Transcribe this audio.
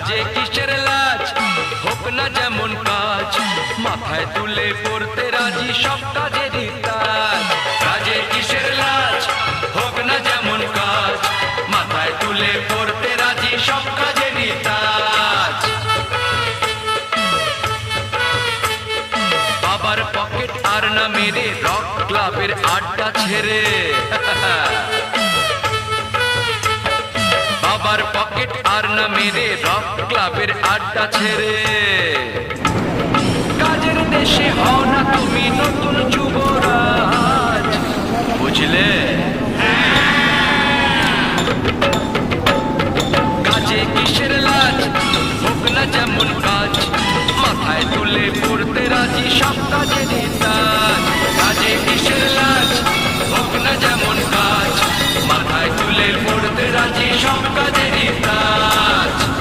কাজে কিসের লাজ, হোক না যেমন কাজ, মাথায় তুলে পড়তে রাজি সব কাজেরই তাজ। কাজে কিসের লাজ, হোক না যেমন কাজ, মাথায় তুলে পড়তে রাজি সব কাজেরই তাজ। বাবার পকেট আর না মেরে রক ক্লাবের আড্ডা ছেড়ে, বাবার পকেট আর না মেরে রক ক্লাবের আড্ডা ছেড়ে, কাজের দেশে হও না তুমি নতুন যুবরাজ, বুঝলে? কাজে কিসের